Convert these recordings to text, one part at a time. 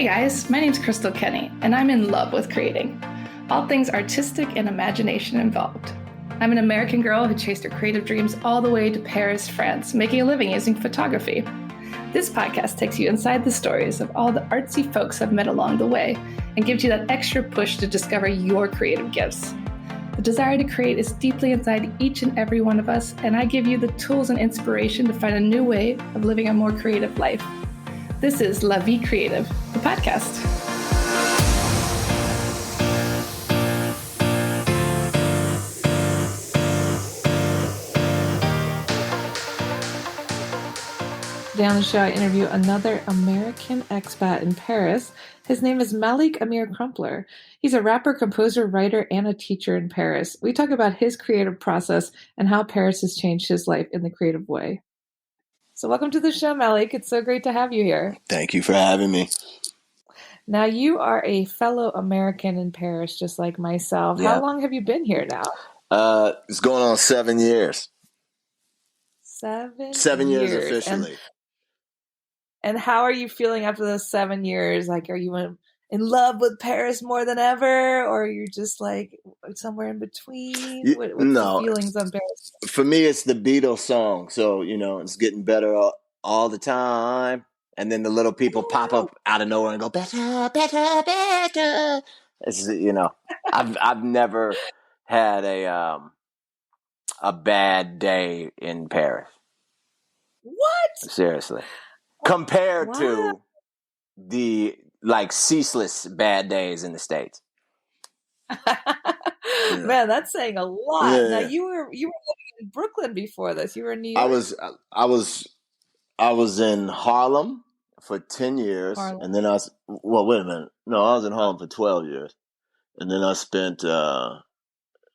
Hey guys, my name's Crystal Kenny, and I'm in love with creating. All things artistic and imagination involved. I'm an American girl who chased her creative dreams all the way to Paris, France, making a living using photography. This podcast takes you inside the stories of all the artsy folks I've met along the way and gives you that extra push to discover your creative gifts. The desire to create is deeply inside each and every one of us, and I give you the tools and inspiration to find a new way of living a more creative life. This is La-Vie Creative, the podcast. Today on the show, I interview another American expat in Paris. His name is Malik Ameer Crumpler. He's a rapper, composer, writer, and a teacher in Paris. We talk about his creative process and how Paris has changed his life in the creative way. So welcome to the show, Malik. It's so great to have you here. Thank you for having me. Now, you are a fellow American in Paris, just like myself. Yeah. How long have you been here now? It's going on 7 years. 7 years officially. And how are you feeling after those 7 years? Like, are you in love with Paris more than ever? Or are you just like somewhere in between? What's the feelings on Paris? For me, it's the Beatles song. So, it's getting better all the time. And then the little people pop up out of nowhere and go, better, better, better. It's, I've never had a bad day in Paris. What? Seriously. Compared to the ceaseless bad days in the States. Man, that's saying a lot. Yeah. Now you were living in Brooklyn before this. You were in New York. I was in Harlem for 10 years. And then wait a minute. No, I was in Harlem for 12 years. And then I spent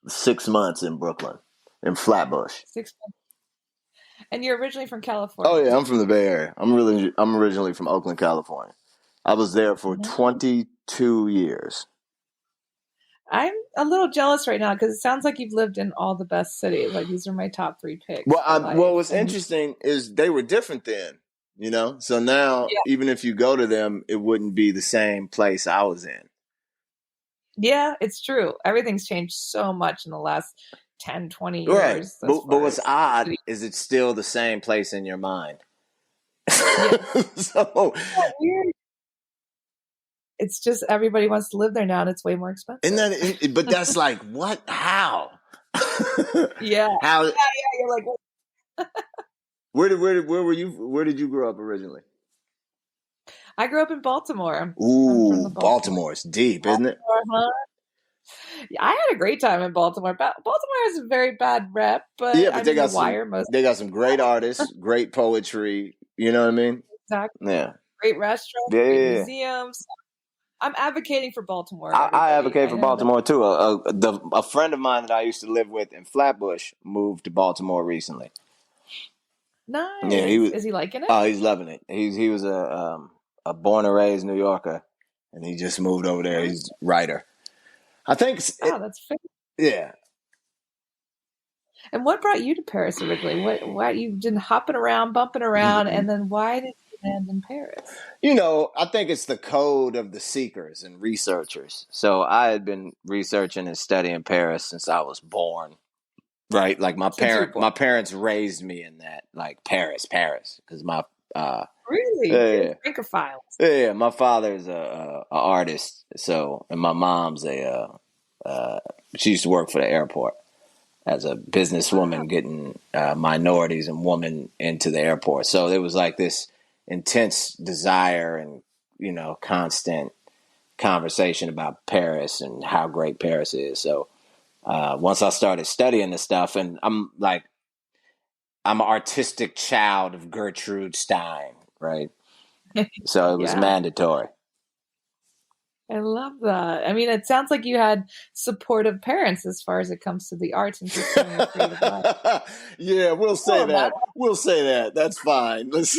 6 months in Brooklyn, in Flatbush. 6 months. And you're originally from California. Oh yeah, I'm from the Bay Area. I'm originally from Oakland, California. I was there for 22 years. I'm a little jealous right now because it sounds like you've lived in all the best cities. Like, these are my top 3 picks. Well, what's interesting is they were different then, So now, even if you go to them, it wouldn't be the same place I was in. Yeah, it's true. Everything's changed so much in the last 10, 20 years. Right. But what's odd is it's still the same place in your mind. So weird. It's just everybody wants to live there now, and it's way more expensive. But that's like, what? How? Yeah. How? Yeah. You're like, what? Where were you? Where did you grow up originally? I grew up in Baltimore. Ooh, Baltimore's deep, isn't it? Huh? Yeah, I had a great time in Baltimore. Baltimore has a very bad rep, but they got some great artists, great poetry. You know what I mean? Exactly. Yeah. Great restaurants, great museums. I'm advocating for Baltimore. I advocate for Baltimore too. A friend of mine that I used to live with in Flatbush moved to Baltimore recently. Nice. Yeah, is he liking it? Oh, he's loving it. He was a born and raised New Yorker, and he just moved over there. He's a writer. I think. That's fair. Yeah. And what brought you to Paris originally? Why you've been hopping around, bumping around, and then why did you land in Paris? I think it's the code of the seekers and researchers. So I had been researching and studying Paris since I was born. Right, like my parents raised me in that, like Paris, because my really Francophiles. Yeah, my father's a artist, and my mom's she used to work for the airport as a businesswoman, getting minorities and women into the airport. So there was like this intense desire and constant conversation about Paris and how great Paris is. So. Once I started studying this stuff, and I'm an artistic child of Gertrude Stein, right? So it was mandatory. I love that. I mean, it sounds like you had supportive parents as far as it comes to the arts and pursuing your creative life. Yeah, we'll say that. We'll say that. That's fine. Let's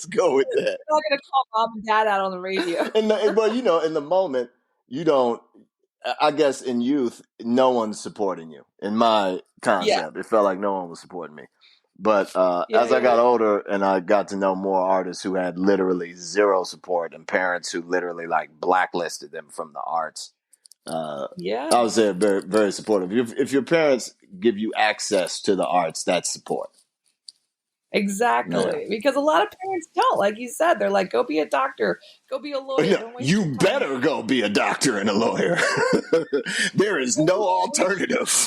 go with that. You're not going to call mom and dad out on the radio. But in the moment, you don't. I guess in youth, no one's supporting you. In my Yeah. concept, it felt like no one was supporting me. But Yeah. as I Yeah. got older and I got to know more artists who had literally zero support and parents who literally like blacklisted them from the arts, Yeah. I would say very, very supportive. If your parents give you access to the arts, that's support. Yeah. Exactly. Because a lot of parents don't. Like you said, they're like, go be a doctor, go be a lawyer. No, Don't waste your you time. better go be a doctor and a lawyer. There is no alternative.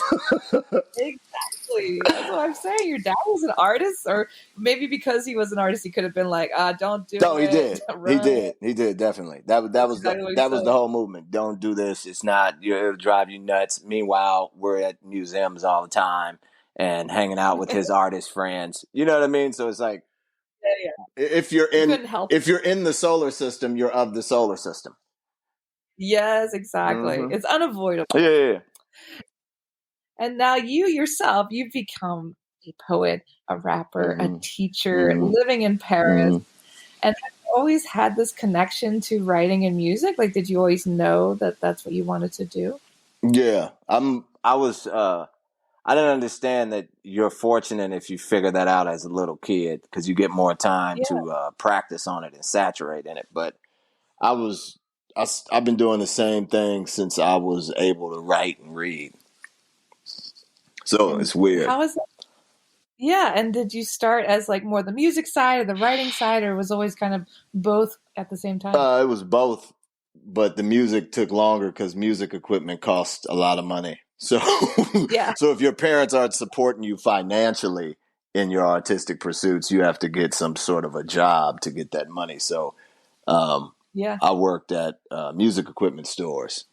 Exactly. That's what I'm saying. Your dad was an artist, or maybe because he was an artist, he could have been like, don't do No, he it, did. He run. did. He did definitely. That That's was the exactly what he that was said. the whole movement. Don't do this. It's not. It'll drive you nuts. Meanwhile, we're at museums all the time and hanging out with his artist friends. You know what I mean? So it's like Yeah, yeah. if you're You in couldn't help. if you're in the solar system, you're of the solar system. Yes, exactly. Mm-hmm. It's unavoidable. Yeah. And now you yourself, you've become a poet, a rapper, a Mm-hmm. teacher, Mm-hmm. living in Paris. Mm-hmm. And have you always had this connection to writing and music? Like, did you always know that that's what you wanted to do? Yeah. I was. I didn't understand that you're fortunate if you figure that out as a little kid because you get more time Yeah. to practice on it and saturate in it. But I was I've been doing the same thing since I was able to write and read. So And it's weird. how is that? Yeah. And did you start as like more the music side or the writing side, or was always kind of both at the same time? It was both, but the music took longer because music equipment cost a lot of money. So Yeah. so if your parents aren't supporting you financially in your artistic pursuits, you have to get some sort of a job to get that money. So Yeah. I worked at music equipment stores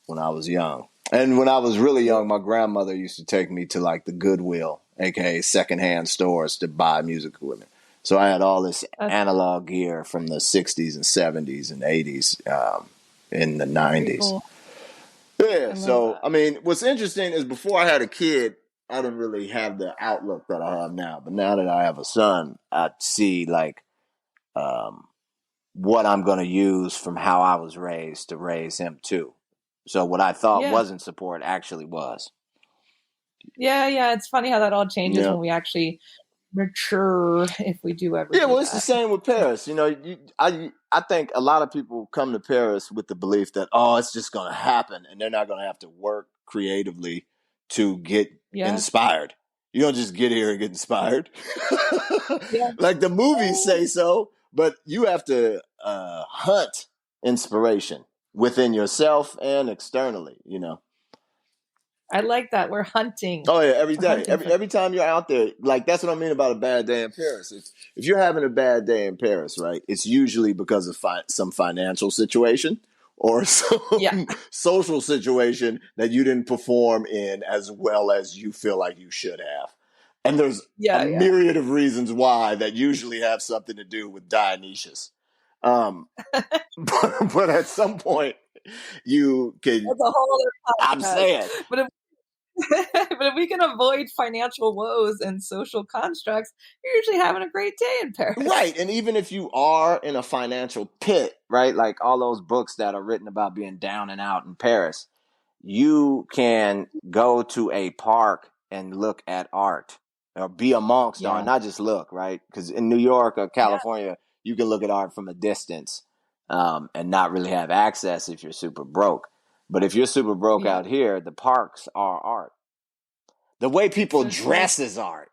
when I was young. And when I was really young, my grandmother used to take me to like the Goodwill, aka secondhand stores, to buy music equipment. So I had all this That's analog gear from the 60s and 70s and 80s in the very 90s. cool. Yeah, I love so that. I mean, what's interesting is before I had a kid, I didn't really have the outlook that I have now. But now that I have a son, I see like um, what I'm going to use from how I was raised to raise him too. So what I thought Yeah. wasn't support actually was. Yeah. Yeah. It's funny how that all changes Yeah. when we actually mature, if we do ever Yeah, do well, it's the that. same with Paris. You know, I think a lot of people come to Paris with the belief that it's just going to happen, and they're not going to have to work creatively to get Yeah. inspired. You don't just get here and get inspired. Yeah. Like the movies say so, but you have to hunt inspiration within yourself and externally. You know. I like that. We're hunting. Oh yeah, every We're day, hunting for. every time you're out there, like that's what I mean about a bad day in Paris. If you're having a bad day in Paris, right, it's usually because of some financial situation or Yeah. some social situation that you didn't perform in as well as you feel like you should have. And there's a Yeah. Yeah. myriad of reasons why that usually have something to do with Dionysius. But at some point, you can. That's a whole I'm other podcast. saying. But if but if we can avoid financial woes and social constructs, you're usually having a great day in Paris. Right. And even if you are in a financial pit, right, like all those books that are written about being down and out in Paris, you can go to a park and look at art or be amongst art, Yeah. not just look, right? Because in New York or Yeah. California, you can look at art from a distance and not really have access if you're super broke. But if you're super broke Yeah. out here, the parks are art. The way people So true. dress is art.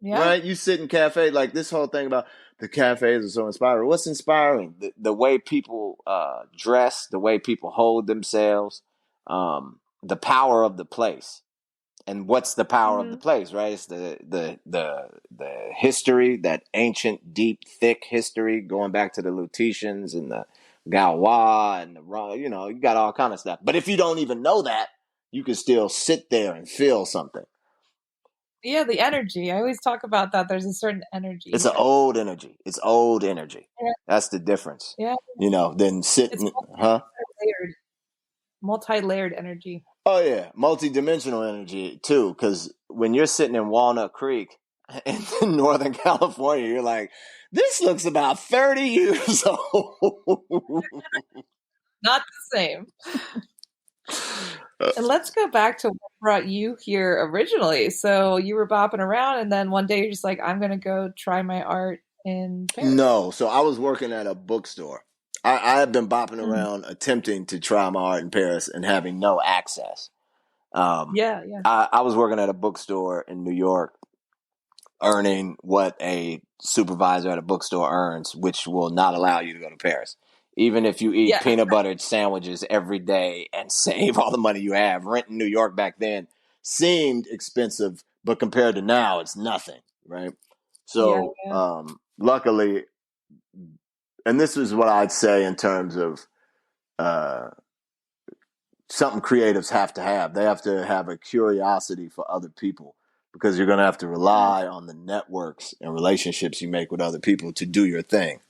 Yeah. Right? You sit in cafe, like this whole thing about the cafes are so inspiring. What's inspiring? The way people dress, the way people hold themselves, the power of the place. And what's the power of the Hmm. place, right? It's the history, that ancient, deep, thick history, going back to the Lutetians and the Gaulois and you got all kind of stuff. But if you don't even know that, you can still sit there and feel something. Yeah. The energy. I always talk about that. There's a certain energy It's an here. old energy. It's old energy. Yeah. That's the difference. Yeah. Than It's sitting, huh? multi-layered energy. Oh yeah, multi-dimensional energy too. Because when you're sitting in Walnut Creek in Northern California, you're like, this looks about 30 years old. Not the same. And let's go back to what brought you here originally. So you were bopping around, and then one day you're just like, I'm going to go try my art in Paris. No, so I was working at a bookstore. I had been bopping Mhm. around attempting to try my art in Paris and having no access. Um, Yeah, yeah. I was working at a bookstore in New York, earning what a supervisor at a bookstore earns, which will not allow you to go to Paris. Even if you eat Yeah. peanut buttered sandwiches every day and save all the money you have, rent in New York back then seemed expensive, but compared to now, it's nothing, right? Yeah, So, yeah. luckily, and this is what I'd say in terms of uh, something creatives have to have. They have to have a curiosity for other people because you're going to have to Yeah. rely on the networks and relationships you make with other people to do your thing.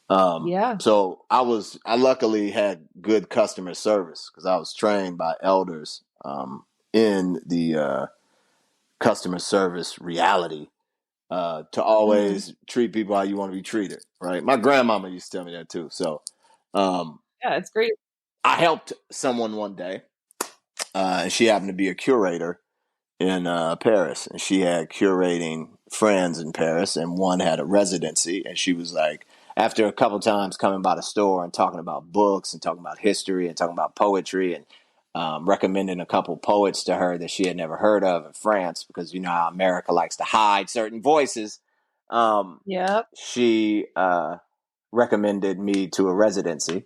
Yeah. So I luckily had good customer service because I was trained by elders in the customer service reality to Mhm. always treat people how you want to be treated. Right. My grandmama used to tell me that too. So um, Yeah, it's great. I helped someone one day, and she happened to be a curator in Paris, and she had curating friends in Paris, and one had a residency, and she was like, after a couple times coming by the store and talking about books and talking about history and talking about poetry and recommending a couple poets to her that she had never heard of in France, because you know how America likes to hide certain voices. Yep. She recommended me to a residency.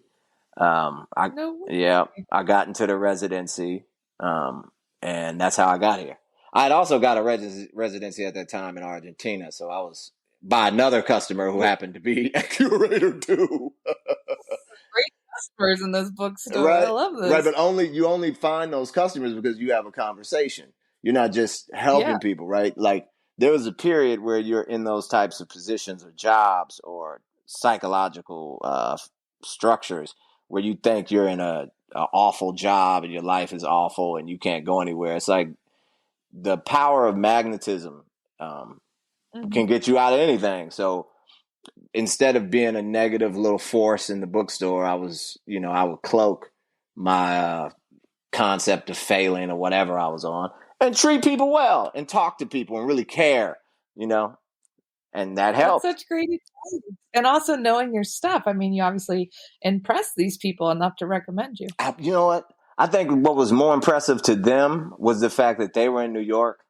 I No way. Yeah, I got into the residency, and that's how I got here. I had also got a residency at that time in Argentina, so I was by another customer who happened to be a curator too. Great customers in this bookstore. I Right, love right. this. But you only find those customers because you have a conversation. You're not just Yeah. helping people, right? Like there was a period where you're in those types of positions or jobs or psychological structures where you think you're in a awful job and your life is awful and you can't go anywhere. It's like the power of magnetism can Mhm. get you out of anything. So instead of being a negative little force in the bookstore, I would cloak my concept of failing or whatever I was on and treat people well and talk to people and really care, you know, and that That's helped. such great advice. And also knowing your stuff. I mean, you obviously impress these people enough to recommend you. You know what? I think what was more impressive to them was the fact that they were in New York,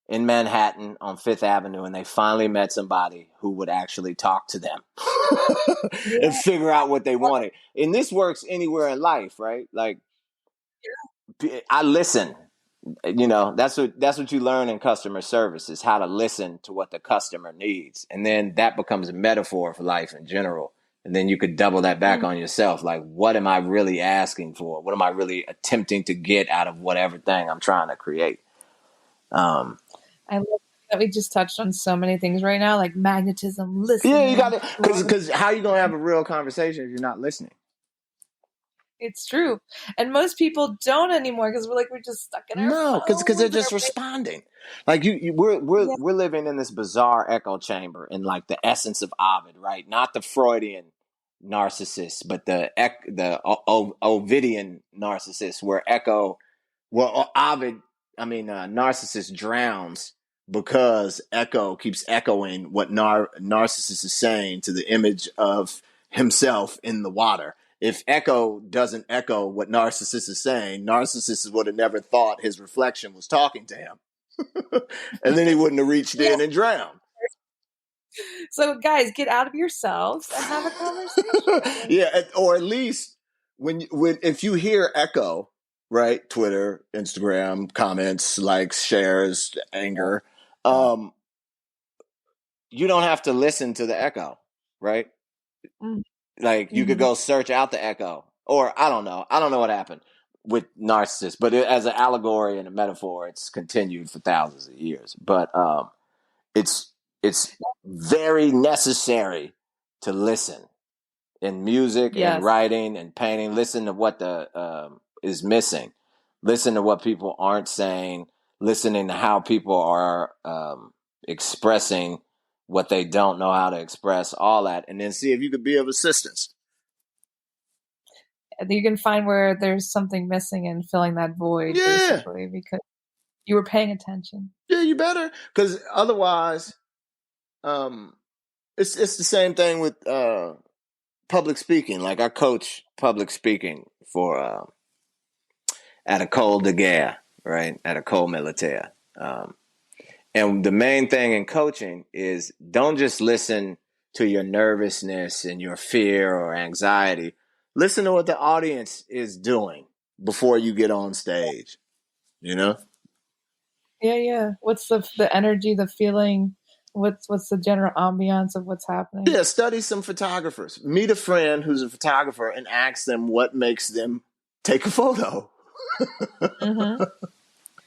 in Manhattan on Fifth Avenue, and they finally met somebody who would actually talk to them and Yeah. figure out what they wanted. And this works anywhere in life, right? Like I listen. That's what you learn in customer service is how to listen to what the customer needs, and then that becomes a metaphor for life in general. And then you could double that back Mm. on yourself. Like, what am I really asking for? What am I really attempting to get out of whatever thing I'm trying to create? Um, I love that we just touched on so many things right now, like magnetism, yeah, you got listening, to, growth. because how you gonna have a real conversation if you're not listening? It's true. And most people don't anymore because we're just stuck in our No, because they're phones and our just responding. Like we're yeah, we're living in this bizarre echo chamber in like the essence of Ovid, right? Not the Freudian narcissist, but the Ovidian narcissist, where Ovid, narcissist drowns because echo keeps echoing what narcissist is saying to the image of himself in the water. If echo doesn't echo what narcissist is saying, narcissist would have never thought his reflection was talking to him. And then he wouldn't have reached yeah. in and drowned. So guys, get out of yourselves and have a conversation. Yeah, or at least when if you hear echo, right? Twitter, Instagram, comments, likes, shares, anger, um, you don't have to listen to the echo, right? Like you could Mm-hmm. go search out the echo, or I don't know. I don't know what happened with narcissists, but as an allegory and a metaphor, it's continued for thousands of years. But it's it's very necessary to listen in music and Yes. writing and painting. Listen to what the is missing. Listen to what people aren't saying. Listening to how people are expressing what they don't know how to express. All that, and then see if you could be of assistance. you can find where there's something missing and filling that void, Yeah. basically, because you were paying attention. Yeah, you better, because otherwise, it's the same thing with public speaking. Like I coach public speaking for at École de Guerre, right? At École Militaire. And the main thing in coaching is don't just listen to your nervousness and your fear or anxiety. Listen to what the audience is doing before you get on stage, you know? Yeah. What's the energy, the feeling? What's the general ambiance of what's happening? Yeah, study some photographers. Meet a friend who's a photographer and ask them what makes them take a photo. Mm-hmm.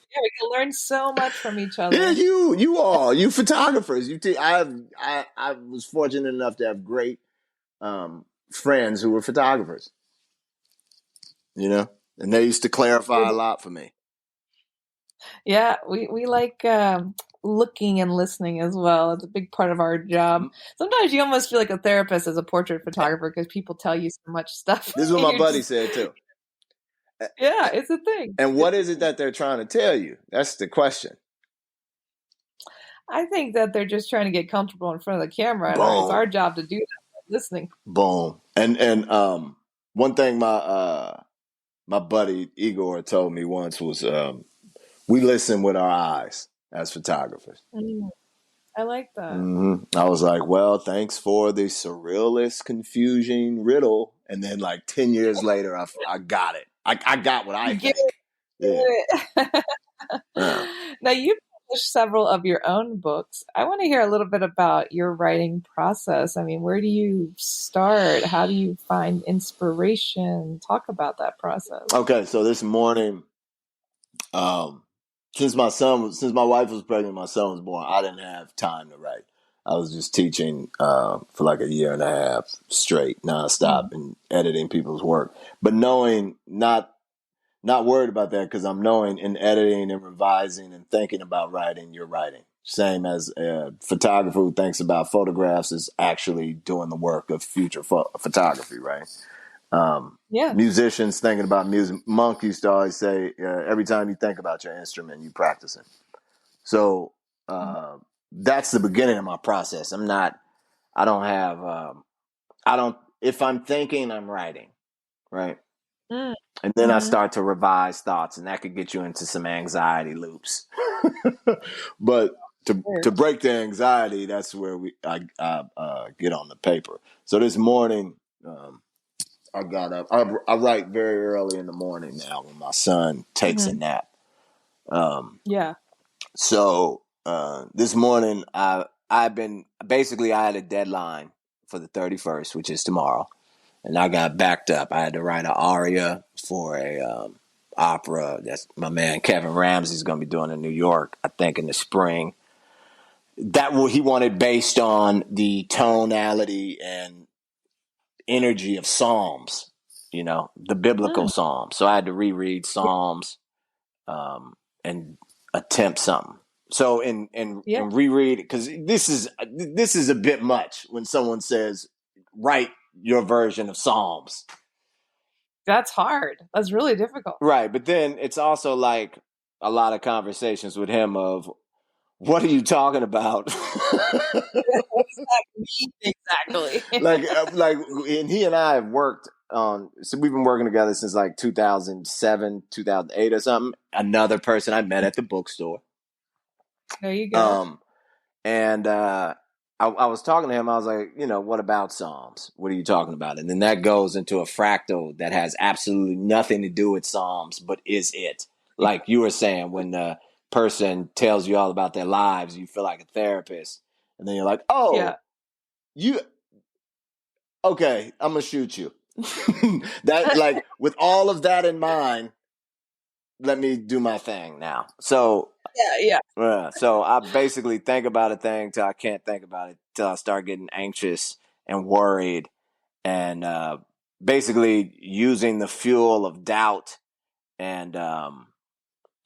Yeah, we can learn so much from each other. Yeah, you photographers. I was fortunate enough to have great friends who were photographers. You know, and they used to clarify a lot for me. Yeah, we like looking and listening as well. It's a big part of our job. Sometimes you almost feel like a therapist as a portrait photographer because people tell you so much stuff. This is what my buddy said too. Yeah, it's a thing. And what is it that they're trying to tell you? That's the question. I think that they're just trying to get comfortable in front of the camera. And it's our job to do that, listening. Boom. And one thing my buddy Igor told me once was we listen with our eyes as photographers. I like that. Mm-hmm. I was like, well, thanks for the surrealist, confusing riddle. And then like 10 years later, I got it. I got what I think. Yeah. Now, you published several of your own books. I want to hear a little bit about your writing process. I mean, where do you start? How do you find inspiration? Talk about that process. Okay, so this morning, since my wife was pregnant, my son was born, I didn't have time to write. I was just teaching for like a year and a half straight, nonstop, and editing people's work. But knowing, not worried about that, because I'm knowing in editing and revising and thinking about writing, you're writing. Same as a photographer who thinks about photographs is actually doing the work of future photography, right? Musicians thinking about music. Monk used to always say, every time you think about your instrument, you practicing. So that's the beginning of my process. If I'm thinking, I'm writing, right? And then I start to revise thoughts, and that could get you into some anxiety loops. But to break the anxiety, that's where I get on the paper. So this morning, I got up. I write very early in the morning now when my son takes a nap. So this morning, I had a deadline for the 31st, which is tomorrow. And I got backed up. I had to write an aria for a opera that my man Kevin Ramsey's going to be doing in New York, I think in the spring. He wanted based on the tonality and energy of Psalms, the biblical Psalms. So I had to reread Psalms and attempt something. So in reread, because this is a bit much when someone says, write your version of Psalms. That's hard. That's really difficult. Right. But then it's also like a lot of conversations with him of, what are you talking about? Exactly. like, and he and I have worked on, so we've been working together since like 2007, 2008 or something. Another person I met at the bookstore. There you go. And I was talking to him. I was like, what about Psalms? What are you talking about? And then that goes into a fractal that has absolutely nothing to do with Psalms, but is it. Like you were saying, when the person tells you all about their lives, you feel like a therapist. And then you're like, okay, I'm going to shoot you. That, like, with all of that in mind, let me do my thing now. So so I basically think about a thing till I can't think about it, till I start getting anxious and worried, and basically using the fuel of doubt and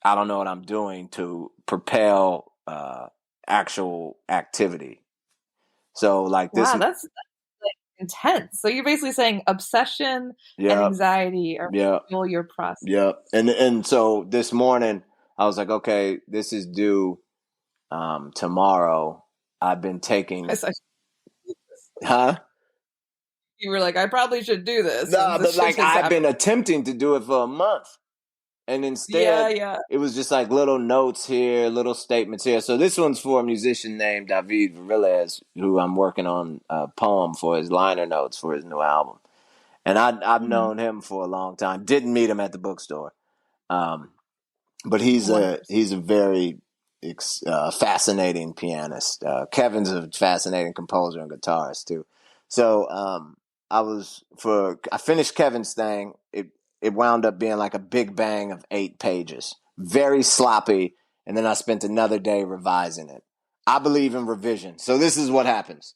I don't know what I'm doing to propel actual activity. So like this. Wow, that's intense. So you're basically saying obsession and anxiety are fuel your process. Yeah. And so this morning I was like, okay, this is due tomorrow. I've been taking You were like, I probably should do this. No, but like I've been attempting to do it for a month. And instead it was just like little notes here, little statements here. So this one's for a musician named David Virilez, who I'm working on a poem for his liner notes for his new album. And I've known him for a long time. Didn't meet him at the bookstore. But he's a very fascinating pianist. Kevin's a fascinating composer and guitarist too. So I finished Kevin's thing. It wound up being like a big bang of 8 pages, very sloppy. And then I spent another day revising it. I believe in revision. So this is what happens.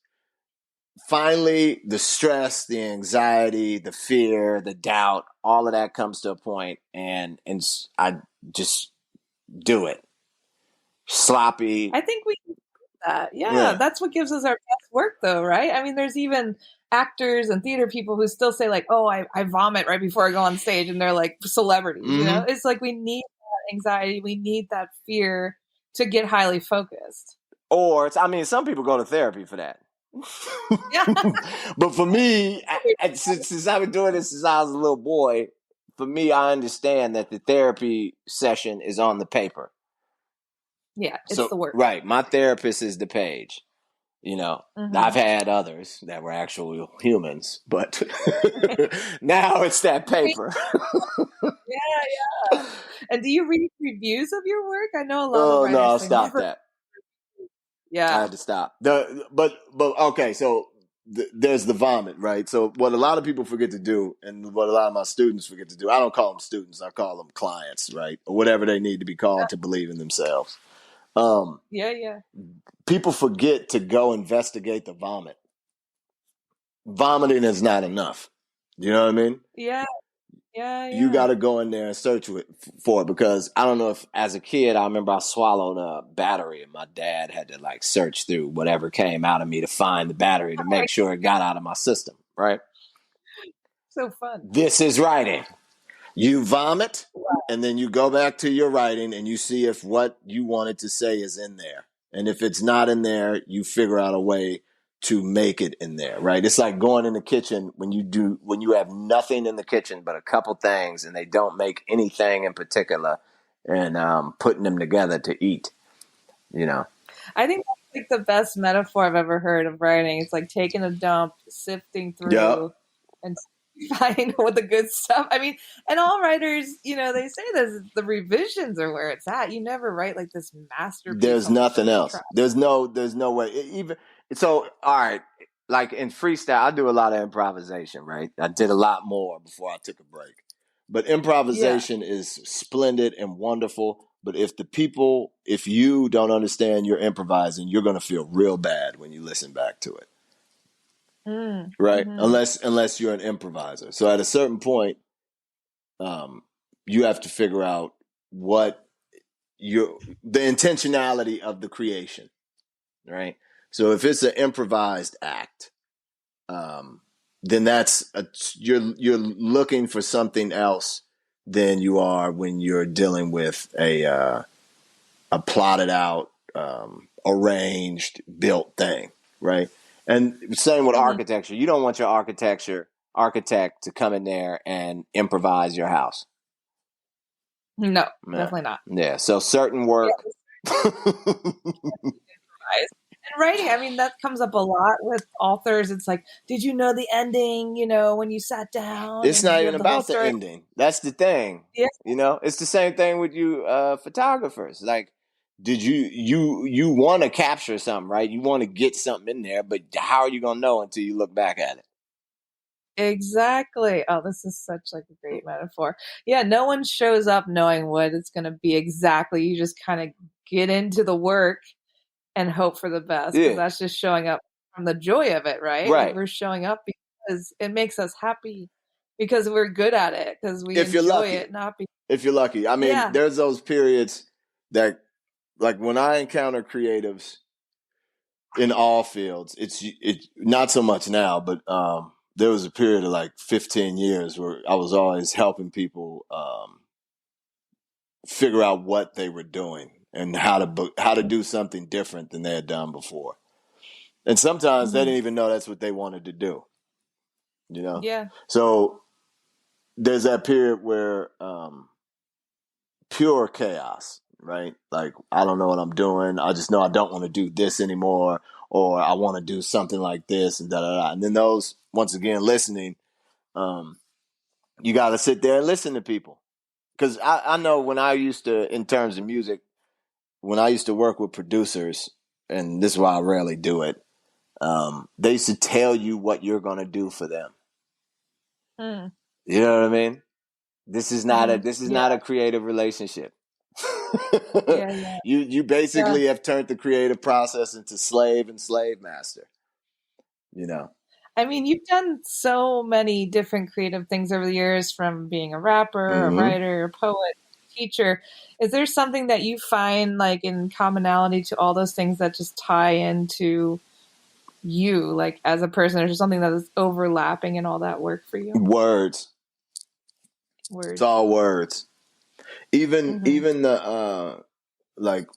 Finally, the stress, the anxiety, the fear, the doubt, all of that comes to a point, and I just do it. Sloppy. I think we can do that. Yeah, that's what gives us our best work, though, right? I mean, there's even actors and theater people who still say like, "Oh, I vomit right before I go on stage," and they're like celebrities. You know, it's like we need that anxiety, we need that fear to get highly focused. Or some people go to therapy for that. But for me, since I've been doing this since I was a little boy, for me, I understand that the therapy session is on the paper. Yeah, it's the work. Right. My therapist is the page. You know, I've had others that were actual humans, but now it's that paper. Yeah. And do you read reviews of your work? I know a lot of writers. No, I'll stop that. Yeah, I had to stop. But okay, so there's the vomit, right? So what a lot of people forget to do, and what a lot of my students forget to do, I don't call them students, I call them clients, right? Or whatever they need to be called to believe in themselves. People forget to go investigate the vomit. Vomiting is not enough. You know what I mean? Yeah. You got to go in there and search for it, because I don't know if as a kid, I remember I swallowed a battery and my dad had to like search through whatever came out of me to find the battery to make sure it got out of my system. Right. So fun. This is writing. You vomit and then you go back to your writing and you see if what you wanted to say is in there. And if it's not in there, you figure out a way to make it in there, right? It's like going in the kitchen when you have nothing in the kitchen but a couple things and they don't make anything in particular, and putting them together to eat, you know. I think that's like the best metaphor I've ever heard of writing. It's like taking a dump, sifting through, and finding what the good stuff. I mean, and all writers, you know, they say this, the revisions are where it's at. You never write like this masterpiece. There's nothing else. There's no way. Even so, all right. Like in freestyle, I do a lot of improvisation, right? I did a lot more before I took a break. But improvisation is splendid and wonderful. But if you don't understand you're improvising, you're going to feel real bad when you listen back to it. Right? Unless you're an improviser. So at a certain point, you have to figure out what the intentionality of the creation, right? So if it's an improvised act, then you're looking for something else than you are when you're dealing with a plotted out, arranged, built thing, right? And same with architecture. You don't want your architect to come in there and improvise your house. No, definitely not. Yeah, so certain work. And writing, I mean, that comes up a lot with authors. It's like, did you know the ending, you know, when you sat down? It's not even about the ending. That's the thing. Yeah. You know, it's the same thing with you photographers. Like, did you want to capture something, right? You want to get something in there, but how are you going to know until you look back at it? Exactly. Oh, this is such like a great metaphor. Yeah, no one shows up knowing what it's going to be exactly. You just kind of get into the work and hope for the best. Because that's just showing up from the joy of it, right? Right. Like we're showing up because it makes us happy, because we're good at it, because we enjoy it. If you're lucky. I mean, there's those periods that, like when I encounter creatives in all fields. It's not so much now, but there was a period of like 15 years where I was always helping people figure out what they were doing and how to do something different than they had done before. And sometimes they didn't even know that's what they wanted to do. You know? Yeah. So there's that period where pure chaos, right? Like, I don't know what I'm doing. I just know I don't want to do this anymore, or I want to do something like this, and da-da-da. And then those, once again, listening, you got to sit there and listen to people. Because I know when I used to, in terms of music, when I used to work with producers, and this is why I rarely do it, they used to tell you what you're going to do for them. You know what I mean? This is not a creative relationship. You basically have turned the creative process into slave and slave master. You know. I mean, you've done so many different creative things over the years, from being a rapper, a writer, a poet, teacher. Is there something that you find like in commonality to all those things that just tie into you, like as a person, or just something that is overlapping in all that work for you? Words. It's all words. Even the like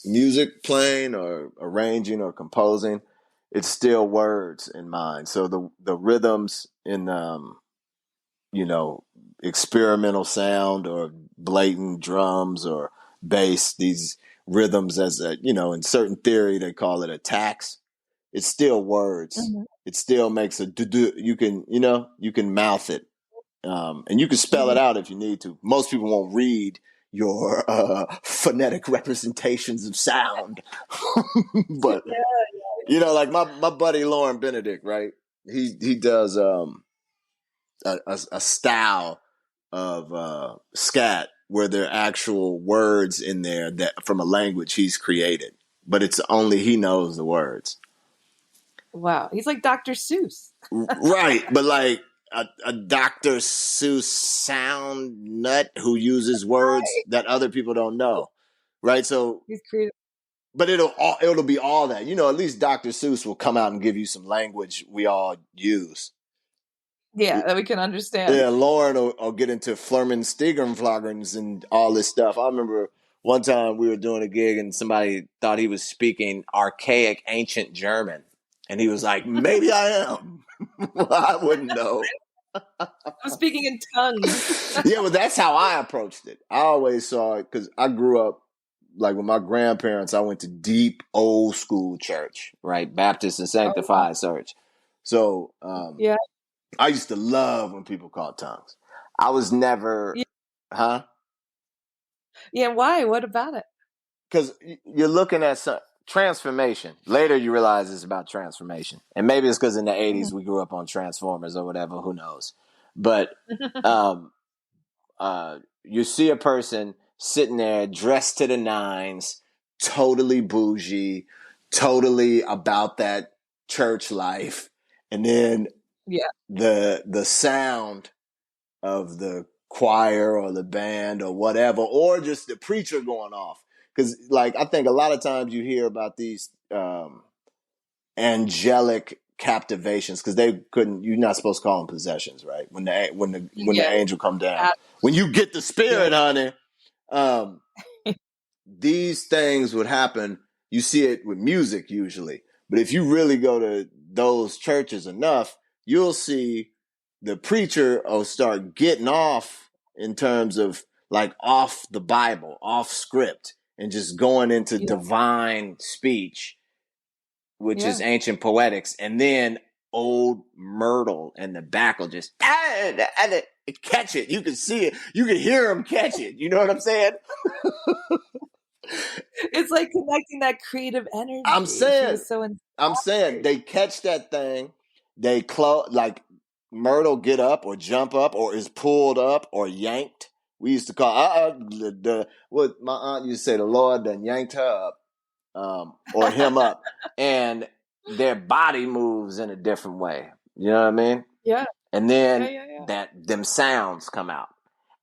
music playing or arranging or composing, it's still words in mind. So the rhythms in experimental sound or blatant drums or bass, these rhythms as in certain theory they call it a tax. It's still words. It still makes a do. You can mouth it. And you can spell it out if you need to. Most people won't read your phonetic representations of sound. But, like my buddy Lauren Benedict, right? He does a style of scat where there are actual words in there that from a language he's created. But it's only he knows the words. Wow. He's like Dr. Seuss. Right. But like, a Dr. Seuss sound nut who uses words that other people don't know, right? So he's creative, but it'll be all that. At least Dr. Seuss will come out and give you some language we all use. Yeah, that we can understand. Yeah, Lauren will get into Flurmen and all this stuff. I remember one time we were doing a gig and somebody thought he was speaking archaic ancient German, and he was like, "Maybe I am." Well, I wouldn't know. I'm speaking in tongues. Yeah, well, that's how I approached it. I always saw it because I grew up, like with my grandparents, I went to deep old school church, right? Baptist and Sanctified church. So I used to love when people called tongues. I was never, Yeah, why? What about it? Because you're looking at some transformation. Later you realize it's about transformation. And maybe it's because in the 80s we grew up on Transformers or whatever, who knows. But you see a person sitting there dressed to the nines, totally bougie, totally about that church life. And then the sound of the choir or the band or whatever, or just the preacher going off. Because, like, I think a lot of times you hear about these angelic captivations, because you're not supposed to call them possessions, right? When the angel come down, when you get the spirit, honey, these things would happen. You see it with music usually, but if you really go to those churches enough, you'll see the preacher will start getting off in terms of like off the Bible, off script, and just going into divine speech, which is ancient poetics. And then old Myrtle in the back will just catch it. You can see it. You can hear him catch it. You know what I'm saying? It's like connecting that creative energy. I'm saying they catch that thing. They like Myrtle get up or jump up or is pulled up or yanked. We used to call what my aunt used to say, the Lord done yanked her up, or him up, and their body moves in a different way. You know what I mean? Yeah. And then them sounds come out.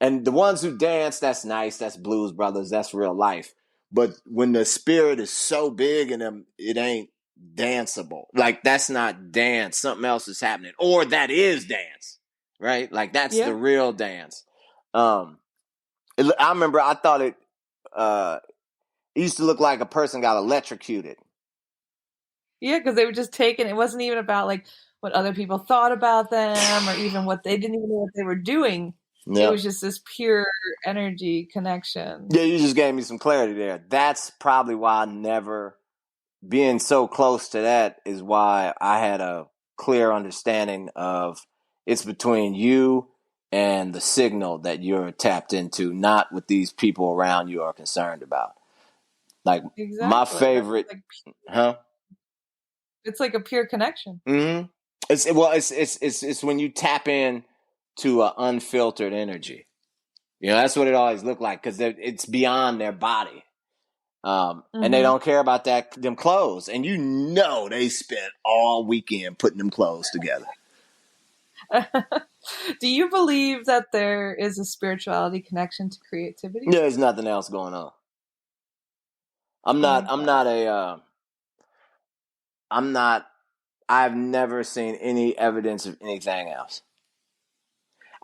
And the ones who dance, that's nice. That's Blues Brothers. That's real life. But when the spirit is so big in them, it ain't danceable. Like that's not dance. Something else is happening, or that is dance, right? Like that's the real dance. I remember I thought it used to look like a person got electrocuted. Yeah, because they were just taking. It wasn't even about like what other people thought about them, or even what they didn't even know what they were doing. It was just this pure energy connection. Yeah, you just gave me some clarity there. That's probably why I never, being so close to that is why I had a clear understanding of it's between you and the signal that you're tapped into, not what these people around you are concerned about. Like my favorite, It's like a pure connection. Mm-hmm. It's when you tap in to an unfiltered energy. You know, that's what it always looked like because it's beyond their body. And they don't care about them clothes. And you know they spent all weekend putting them clothes together. Do you believe that there is a spirituality connection to creativity? There's nothing else going on. I've never seen any evidence of anything else.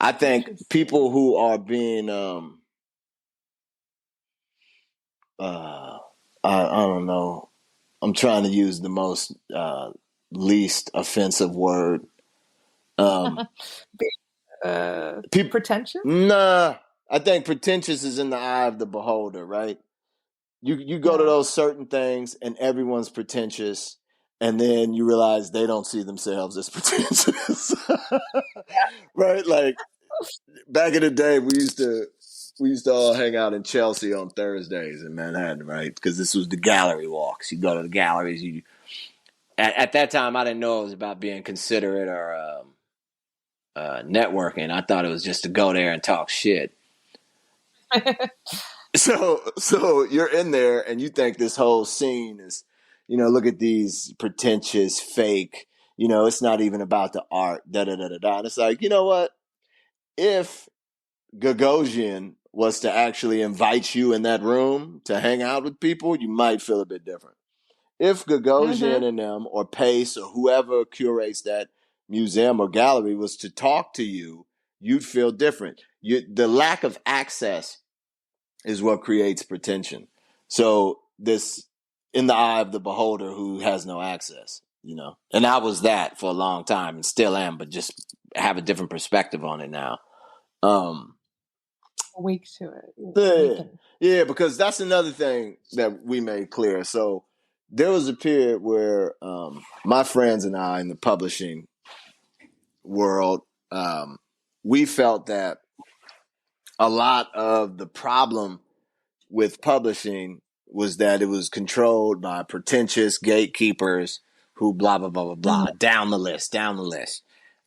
I think people who are being, I don't know. I'm trying to use the most least offensive word. Pretentious? Nah, I think pretentious is in the eye of the beholder, right? You go to those certain things and everyone's pretentious, and then you realize they don't see themselves as pretentious. Right? Like back in the day, we used to all hang out in Chelsea on Thursdays in Manhattan, right? Because this was the gallery walks. You go to the galleries. At that time, I didn't know it was about being considerate or networking. I thought it was just to go there and talk shit. So you're in there and you think this whole scene is, look at these pretentious, fake, it's not even about the art, da-da-da-da-da. And it's like, you know what? If Gagosian was to actually invite you in that room to hang out with people, you might feel a bit different. If Gagosian and them or Pace or whoever curates that museum or gallery was to talk to you, you'd feel different. The lack of access is what creates pretension. So this in the eye of the beholder who has no access, and I was that for a long time and still am, but just have a different perspective on it now. Awake to it. Yeah, because that's another thing that we made clear. So there was a period where my friends and I in the publishing world, we felt that a lot of the problem with publishing was that it was controlled by pretentious gatekeepers who blah, blah, blah, blah, blah, down the list.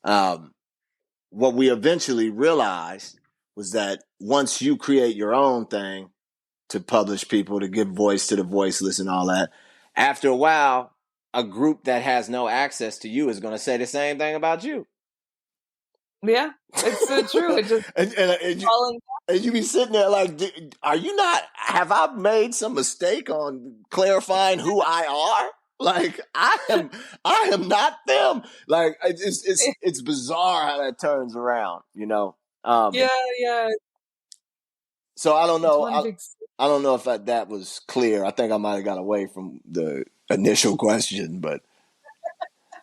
What we eventually realized was that once you create your own thing to publish people, to give voice to the voiceless and all that, after a while, a group that has no access to you is going to say the same thing about you. Yeah, it's so true. It just and you be sitting there like, are you not? Have I made some mistake on clarifying who I are? Like I am not them. Like it's bizarre how that turns around. Yeah. So I don't know. I don't know if that was clear. I think I might have got away from the initial question, but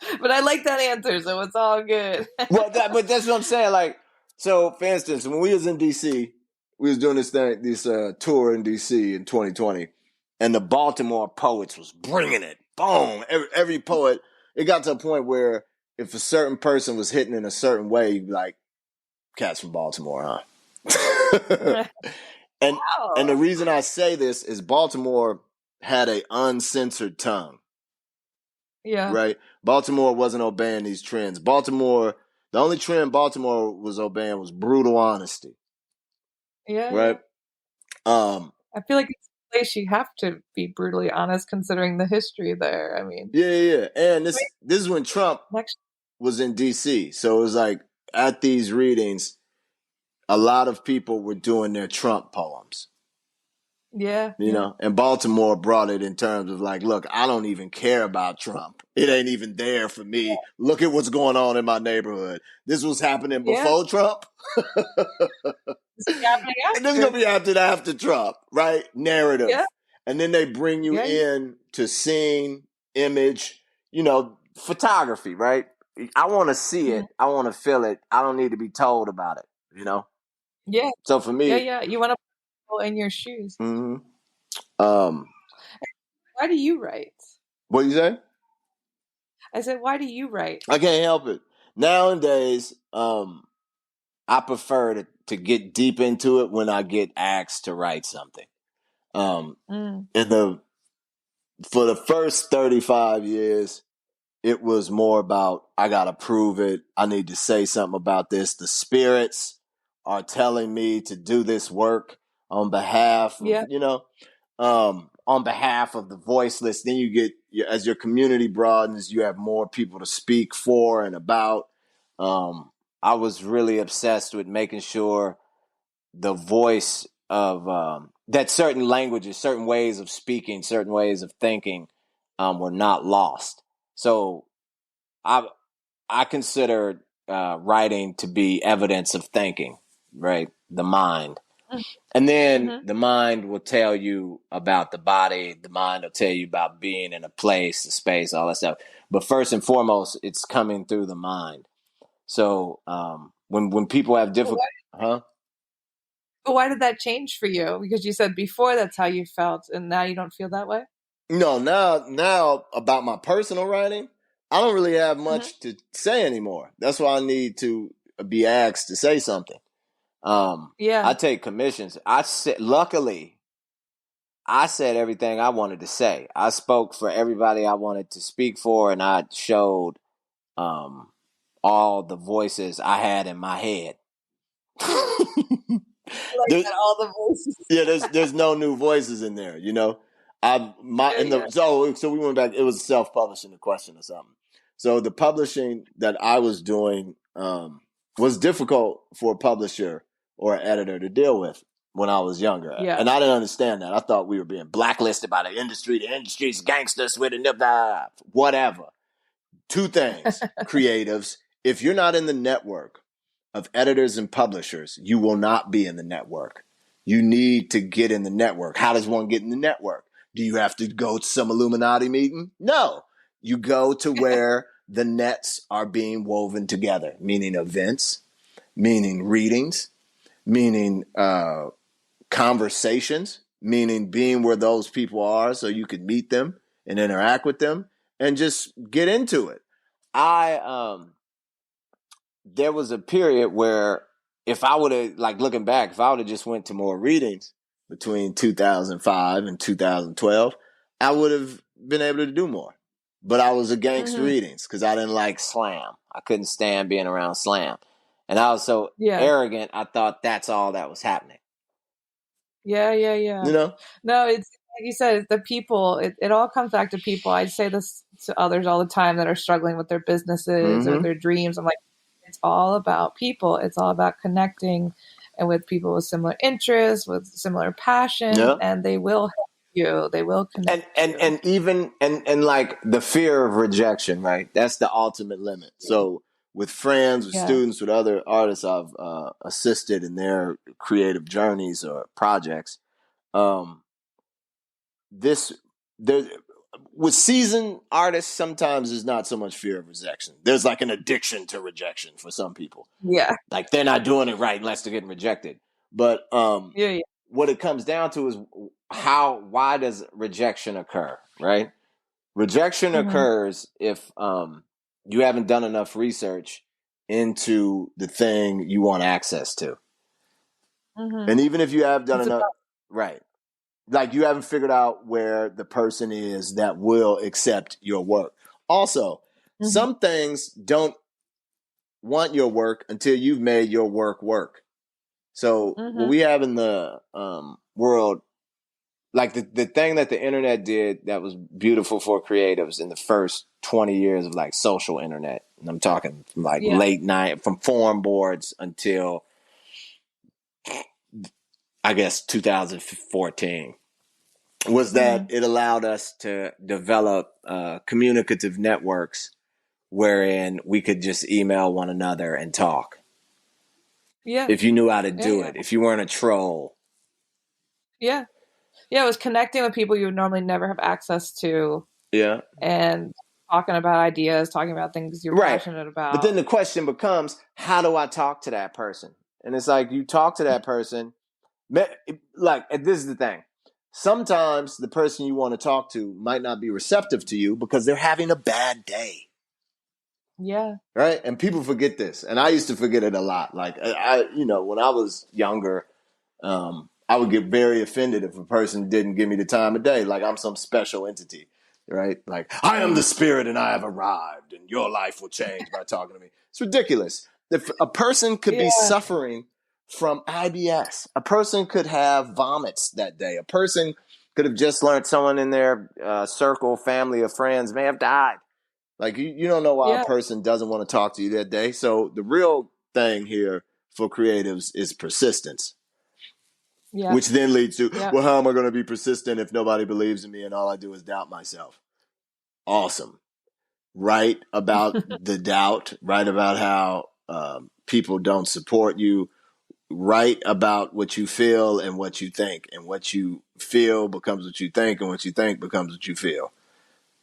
I like that answer, so it's all good. but that's what I'm saying. Like, so for instance, when we was in DC, we was doing this tour in DC in 2020, and the Baltimore poets was bringing it. Boom! Every poet. It got to a point where if a certain person was hitting in a certain way, you'd be like, "Cats from Baltimore, huh?" And the reason I say this is Baltimore had an uncensored tongue. Yeah. Right? Baltimore wasn't obeying these trends. The only trend Baltimore was obeying was brutal honesty. Yeah. Right? I feel like it's a place you have to be brutally honest considering the history there. I mean. Yeah. And this is when Trump was in DC. So it was like at these readings, a lot of people were doing their Trump poems. Yeah. You know, and Baltimore brought it in terms of like, look, I don't even care about Trump. It ain't even there for me. Look at what's going on in my neighborhood. This was happening Yeah. before Trump. It's happening And this is going to be after Trump, right? Narrative. Yeah. And then they bring you in to scene, image, you know, photography, right? I want to see it. I want to feel it. I don't need to be told about it, you know? Yeah. So for me, Yeah. You want to put people in your shoes. mm-hmm. Why do you write? What do you say? I said, why do you write? I can't help it. Nowadays, I prefer to get deep into it when I get asked to write something. For the first 35 years, it was more about, I got to prove it. I need to say something about this. The spirits are telling me to do this work on behalf of, you know, on behalf of the voiceless. Then you get, as your community broadens, you have more people to speak for and about. I was really obsessed with making sure the voice of that certain languages, certain ways of speaking, certain ways of thinking were not lost. So I consider writing to be evidence of thinking, right? The mind. And then the mind will tell you about the body. The mind will tell you about being in a place, the space, all that stuff. But first and foremost, it's coming through the mind. So when people have difficult, But why did that change for you? Because you said before that's how you felt, and now you don't feel that way? No, now about my personal writing, I don't really have much to say anymore. That's why I need to be asked to say something. I take commissions. Luckily, I said everything I wanted to say. I spoke for everybody I wanted to speak for, and I showed all the voices I had in my head. All the voices. Yeah, there's no new voices in there, you know. So we went back. It was self-publishing, the question or something. So the publishing that I was doing was difficult for a publisher or an editor to deal with when I was younger, and I didn't understand that. I thought we were being blacklisted by the industry. The industry's gangsters with it, whatever. Two things, creatives. If you're not in the network of editors and publishers, you will not be in the network. You need to get in the network. How does one get in the network? Do you have to go to some Illuminati meeting? No. You go to where the nets are being woven together, meaning events, meaning readings, meaning conversations, meaning being where those people are so you can meet them and interact with them and just get into it. There was a period where if I would have, like looking back, if I would have just went to more readings between 2005 and 2012, I would have been able to do more. But I was against readings because I didn't like slam. I couldn't stand being around slam. And I was so arrogant, I thought that's all that was happening. Yeah. You know? No, it's like you said, the people, it all comes back to people. I say this to others all the time that are struggling with their businesses or their dreams. I'm like, it's all about people. It's all about connecting and with people with similar interests, with similar passions, and they will help you. They will connect. And even like the fear of rejection, right? That's the ultimate limit. So with friends, with students, with other artists I've assisted in their creative journeys or projects, with seasoned artists, sometimes there's not so much fear of rejection. There's like an addiction to rejection for some people. Yeah. Like they're not doing it right unless they're getting rejected. But what it comes down to is why does rejection occur, right? Rejection occurs if you haven't done enough research into the thing you want access to. And even if you have done enough, right. Like you haven't figured out where the person is that will accept your work. Also, some things don't want your work until you've made your work work. So what we have in the world, like the thing that the internet did that was beautiful for creatives in the first 20 years of like social internet. And I'm talking from like late night, from forum boards until I guess 2014. was that it allowed us to develop communicative networks wherein we could just email one another and talk. Yeah. If you knew how to do it, if you weren't a troll. Yeah. Yeah, it was connecting with people you would normally never have access to. Yeah. And talking about ideas, talking about things you're passionate about. But then the question becomes, how do I talk to that person? And it's like, you talk to that person, like, this is the thing. Sometimes the person you want to talk to might not be receptive to you because they're having a bad day. Yeah. Right? And people forget this. And I used to forget it a lot. Like, when I was younger, I would get very offended if a person didn't give me the time of day. Like I'm some special entity, right? Like, I am the spirit and I have arrived and your life will change by talking to me. It's ridiculous. If a person could be suffering from IBS, a person could have vomits that day. A person could have just learned someone in their circle, family, or friends may have died. Like, you don't know why a person doesn't want to talk to you that day. So the real thing here for creatives is persistence. Yeah. Which then leads to, well, how am I going to be persistent if nobody believes in me and all I do is doubt myself? Awesome. Write about the doubt. Write about how people don't support you. Write about what you feel and what you think. And what you feel becomes what you think, and what you think becomes what you feel.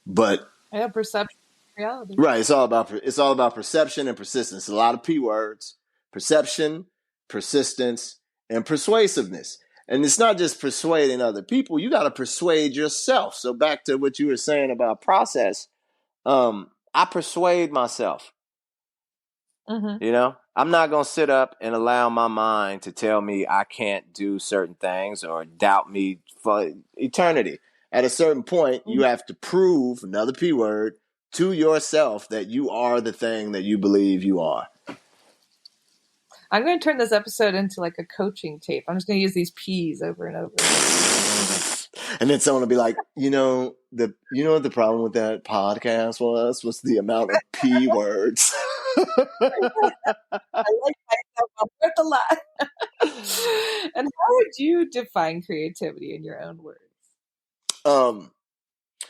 But perception, reality. Right. It's all about perception and persistence. A lot of P words: perception, persistence, and persuasiveness. And it's not just persuading other people. You got to persuade yourself. So back to what you were saying about process. I persuade myself. I'm not going to sit up and allow my mind to tell me I can't do certain things or doubt me for eternity. At a certain point, you have to prove, another P word, to yourself that you are the thing that you believe you are. I'm going to turn this episode into like a coaching tape. I'm just going to use these P's over and over. And then someone will be like, what the problem with that podcast was the amount of P words. I like myself. I'm worth a lot. And how would you define creativity in your own words?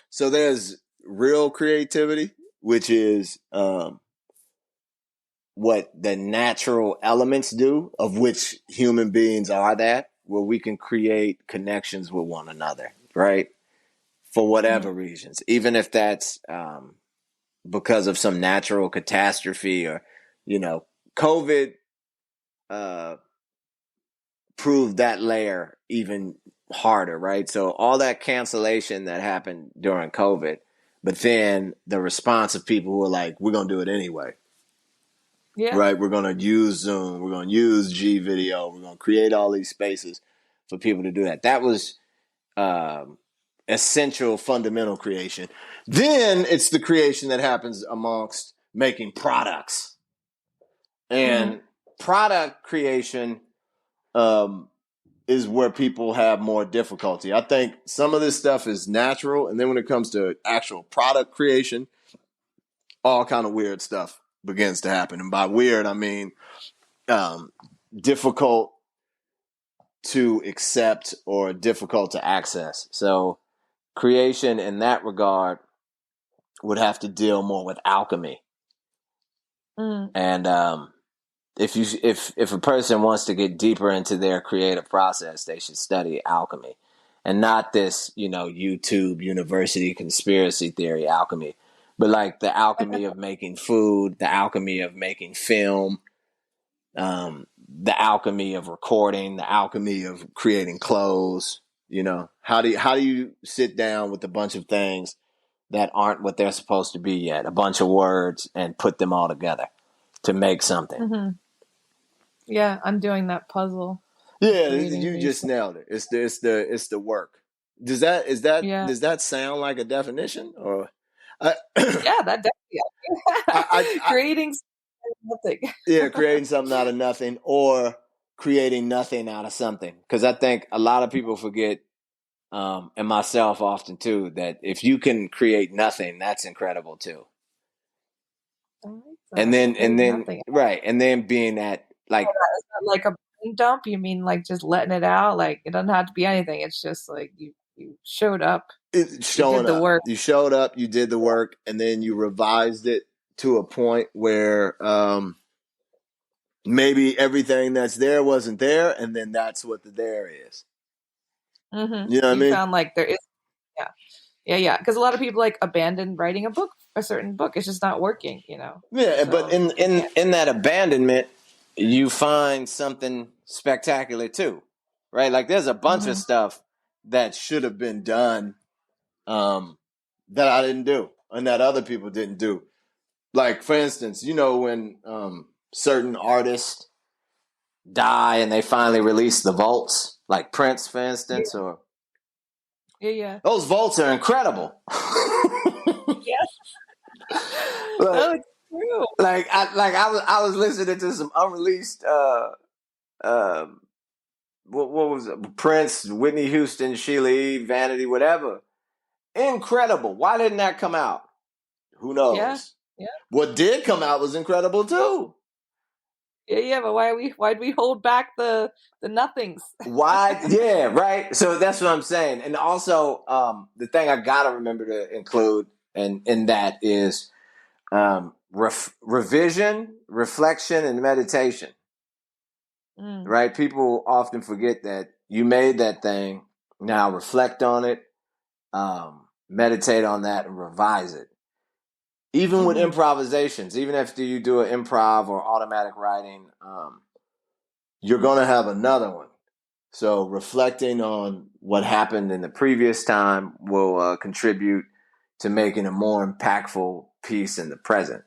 So there's real creativity, which is what the natural elements do, of which human beings are that, where we can create connections with one another, right? For whatever reasons, even if that's because of some natural catastrophe or, COVID proved that layer even harder, right? So all that cancellation that happened during COVID, but then the response of people who are like, we're going to do it anyway. Yeah. Right. We're going to use Zoom. We're going to use G video. We're going to create all these spaces for people to do that. That was essential, fundamental creation. Then it's the creation that happens amongst making products. And product creation is where people have more difficulty. I think some of this stuff is natural. And then when it comes to actual product creation, all kind of weird stuff begins to happen. And by weird, I mean difficult to accept or difficult to access. So creation in that regard would have to deal more with alchemy. And if a person wants to get deeper into their creative process, they should study alchemy, and not this, YouTube university conspiracy theory alchemy, but like the alchemy of making food, the alchemy of making film, the alchemy of recording, the alchemy of creating clothes. How do you sit down with a bunch of things that aren't what they're supposed to be yet, a bunch of words, and put them all together to make something? Yeah, I'm doing that puzzle. Yeah, you just nailed it. It's the work. Does that sound like a definition or? Yeah, that definitely. Creating nothing. Yeah, creating something out of nothing, or creating nothing out of something. Because I think a lot of people forget, and myself often too, that if you can create nothing, that's incredible too. And then right, and then being that like like a brain dump. You mean like just letting it out? Like it doesn't have to be anything. It's just like you You showed up. Showing the up. work. You showed up, you did the work, and then you revised it to a point where maybe everything that's there wasn't there, and then that's what the there is. Mm-hmm. You know what I mean? Found like there is, yeah. Because a lot of people like abandon writing a certain book. It's just not working, Yeah, So, but in that abandonment, you find something spectacular too, right? Like there's a bunch of stuff that should have been done that I didn't do and that other people didn't do. Like, for instance, when certain artists die and they finally release the vaults, like Prince, for instance, or those vaults are incredible. Yes. Like, it's true. I was listening to some unreleased what was it? Prince, Whitney Houston, Sheila E., Vanity, whatever. Incredible. Why didn't that come out? Who knows? Yeah. What did come out was incredible too. Yeah, but why'd we hold back the nothings? Why? Yeah, right. So that's what I'm saying. And also, the thing I gotta remember to include in that is revision, reflection, and meditation. Right? People often forget that you made that thing. Now reflect on it, meditate on that, and revise it. Even with improvisations, even after you do an improv or automatic writing, you're going to have another one. So reflecting on what happened in the previous time will contribute to making a more impactful piece in the present,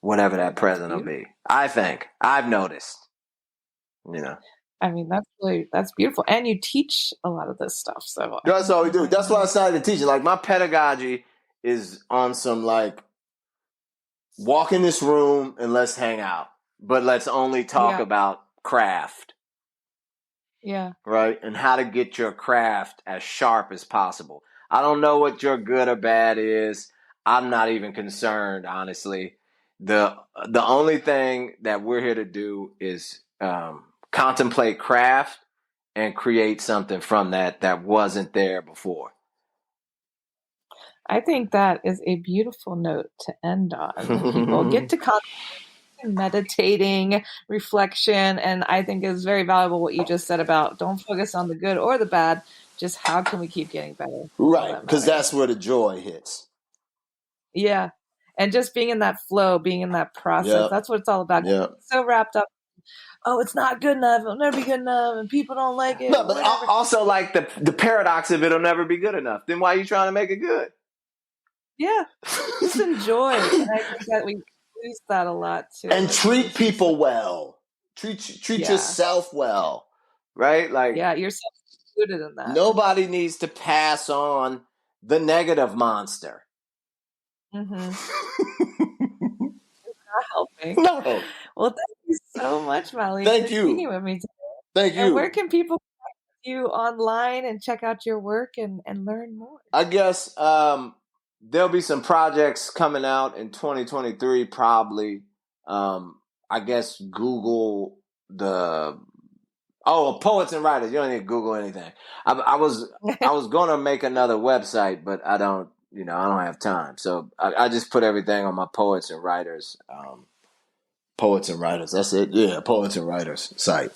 whatever that present will be. I think. I've noticed. I mean, that's beautiful. And you teach a lot of this stuff. So that's all we do. That's why I started teaching. Like my pedagogy is on some like walk in this room and let's hang out, but let's only talk about craft. Yeah. Right? And how to get your craft as sharp as possible. I don't know what your good or bad is. I'm not even concerned, honestly. The only thing that we're here to do is contemplate craft and create something from that wasn't there before. I think that is a beautiful note to end on. People get to meditating, reflection, and I think it's very valuable what you just said about don't focus on the good or the bad, just how can we keep getting better? Right, because that's where the joy hits. Yeah, and just being in that flow, being in that process, that's what it's all about. Yeah. So wrapped up. Oh, it's not good enough. It'll never be good enough, and people don't like it. No, but also like the paradox of it'll never be good enough. Then why are you trying to make it good? Yeah, just enjoy. And I think that we lose that a lot too. And treat people well. Treat yourself well, right? Like yourself included in that. Nobody needs to pass on the negative monster. It's not helping. No. Well, thank you so much, Malik. Thank you. Speaking with me today. Thank you. And where can people find you online and check out your work and learn more? I guess there'll be some projects coming out in 2023, probably. I guess Google poets and writers. You don't need to Google anything. I was going to make another website, but I don't have time. So I just put everything on my poets and writers. Poets and writers. That's it. Yeah, poets and writers site.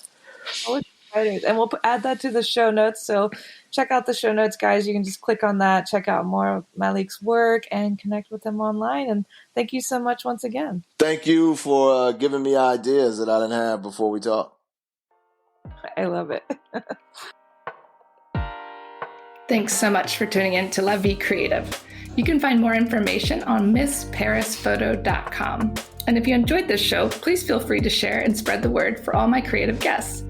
Poets and writers, and we'll add that to the show notes. So check out the show notes, guys. You can just click on that, check out more of Malik's work, and connect with him online. And thank you so much once again. Thank you for giving me ideas that I didn't have before we talked. I love it. Thanks so much for tuning in to La Vie Creative. You can find more information on MissParisPhoto.com. And if you enjoyed this show, please feel free to share and spread the word for all my creative guests.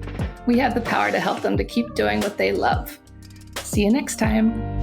We have the power to help them to keep doing what they love. See you next time.